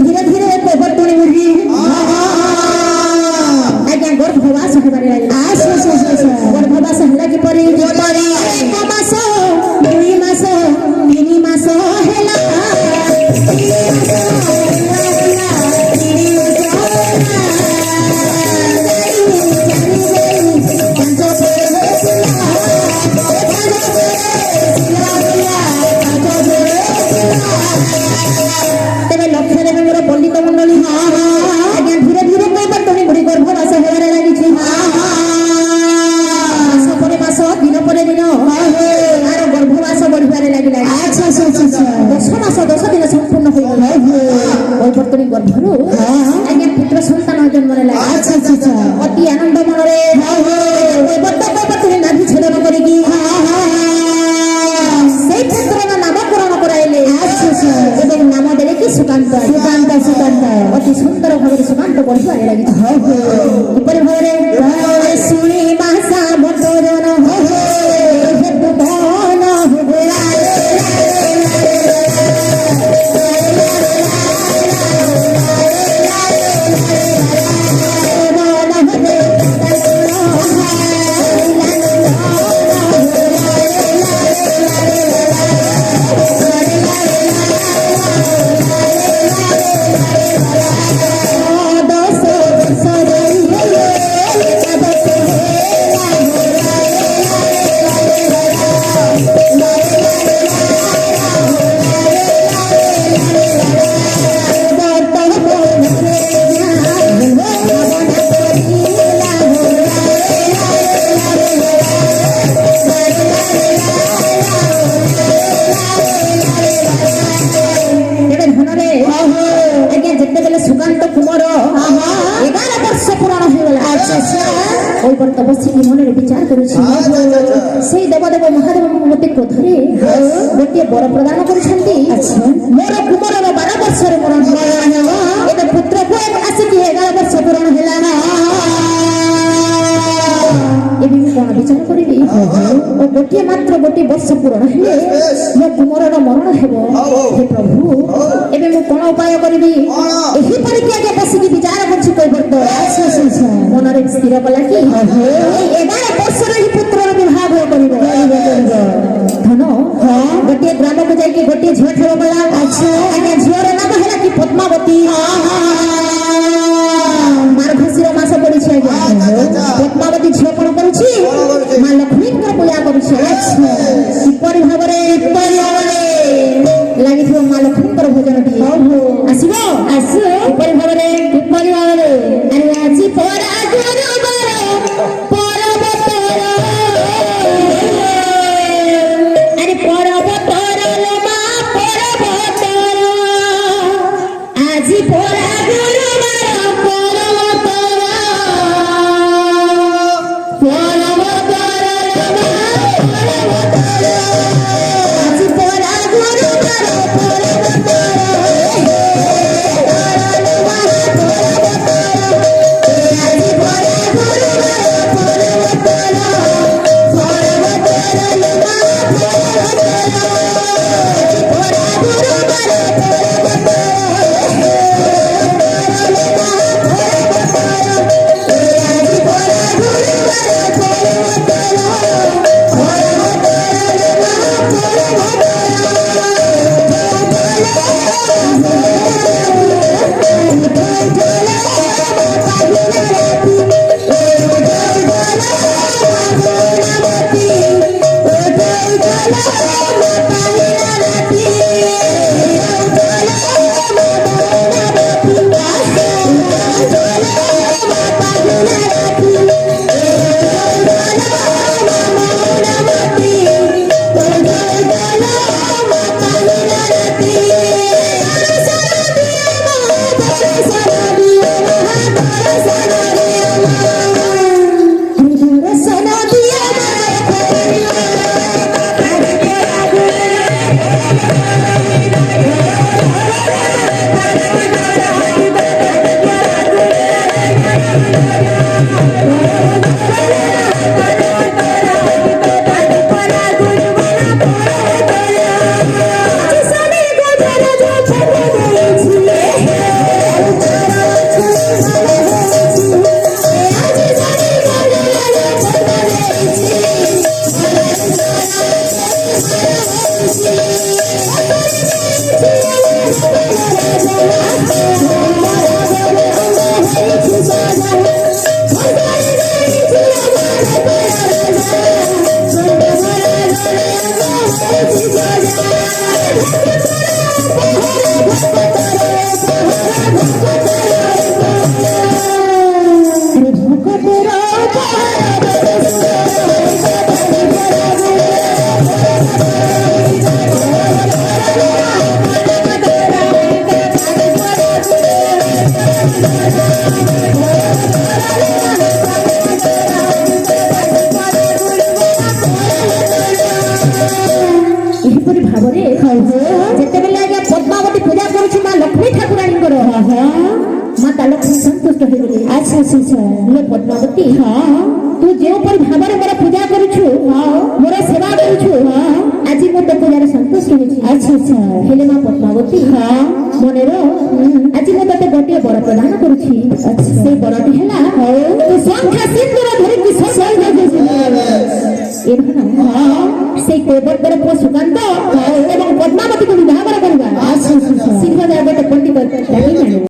धीरे धीरे गर्भवास गर्भवास मास 2 मास 3 मास गर्भरू आज्ञा पुत्र संतान जन्म अति आनंद मन नाभि छेदन करी पुत्र नामकरण कराइले नाम देले कि सुकांत सुकांत सुकांत अति सुंदर भाव सुकांत बढ़िबारे लगी किपरि भाव शुणी भाषा बटोरन मन विचार कर देवदेव महादेव मत क्रोधरे गोटे बर प्रदान कर मोर कुमार 12 वर्ष मरण पुत्र को आसिक 11 वर्ष पूरण है कौन विचार करी गोटे मात्र गोटे वर्ष पूरण है मो कुमार मरण हे प्रभु एवं मु कौन उपाय करी बसिक विचार कर मन स्थिर कला कि 11 वर्ष पुत्र विवाह धन गोटे ग्राम को जाकि गोटे झील ठेव गला झीवर नाम है कि पद्मावती मार्गशीर मास पड़ी पद्मावती झील कौन कर माँ लक्ष्मी पूजा कर भाव लगी माँ लक्ष्मी भोजन आसो भाव ଏହିପରି ଭାବରେ ଯେତେବେଳେ ଆଜ୍ଞା ପଦ୍ମାବତୀ ପୂଜା କରୁଛି ମା ଲକ୍ଷ୍ମୀ ଠାକୁରାଣୀଙ୍କର ମାତା ଲକ୍ଷ୍ମୀ ସନ୍ତୁଷ୍ଟ ହେଇଗଲେ। ଆଚ୍ଛା ଇଏ ପଦ୍ମାବତୀ ତୁ ଯେଉଁପରି ଭାବରେ ମୋର ପୂଜା କରୁଛୁ ମୋର ସେବା କରୁଛୁ ଆଜି ମୁଁ ତୋ ପୂଜାରେ ସନ୍ତୁଷ୍ଟ ହେଇଛି। ଆଚ୍ଛା ହେଲେ ମା ପଦ୍ମାବତୀ ମନେର ଆଜି ମୁଁ ତତେ ଗୋଟିଏ ବର ପ୍ରଦାନ କରୁଛି। ସେଇ ବରଟି ହେଲା ତୁ ସଂଖ୍ୟା ସିନ୍ଦୁର ଧରିକି ସେଇ କୈବର୍ତ୍ତର ପୁଅ ସୁକାନ୍ତ ଏବଂ ପଦ୍ମାବତୀକୁ ବିବାହ କରିବା। ଶୀଘ୍ର ଗୋଟେ ପଣ୍ଡିତ